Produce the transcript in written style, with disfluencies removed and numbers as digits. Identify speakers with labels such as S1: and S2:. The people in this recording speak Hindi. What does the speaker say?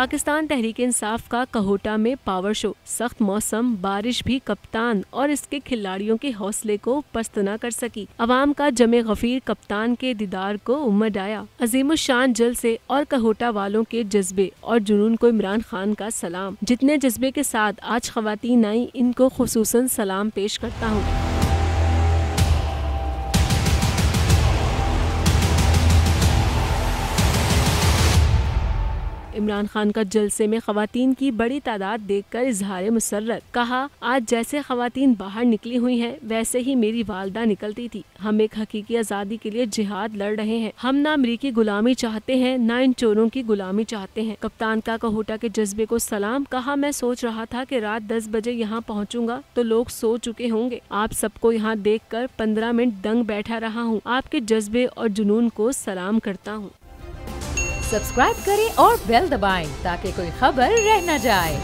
S1: पाकिस्तान तहरीक इंसाफ का कहोटा में पावर शो, सख्त मौसम, बारिश भी कप्तान और इसके खिलाड़ियों के हौसले को पस्त न कर सकी। अवाम का जमे गफीर कप्तान के दीदार को उमड़ आया। अजीमुशान जलसे और कहोटा वालों के जज्बे और जुनून को इमरान खान का सलाम। जितने जज्बे के साथ आज खवातीन आई, इनको खुसूसन सलाम पेश करता हूँ। इमरान खान का जलसे में खवातीन की बड़ी तादाद देखकर इजहार मुसर्रत। कहा, आज जैसे खवातीन बाहर निकली हुई हैं, वैसे ही मेरी वालदा निकलती थी। हम एक हकीकी आज़ादी के लिए जिहाद लड़ रहे हैं। हम ना अमरीकी गुलामी चाहते हैं, ना इन चोरों की गुलामी चाहते हैं। कप्तान का कहोटा के जज्बे को सलाम। कहा, मैं सोच रहा था कि रात 10 बजे यहाँ पहुँचूंगा तो लोग सो चुके होंगे। आप सबको यहाँ देख कर 15 मिनट दंग बैठा रहा हूँ। आपके जज्बे और जुनून को सलाम करता हूँ।
S2: सब्सक्राइब करें और बेल दबाएं ताकि कोई खबर रह न जाए।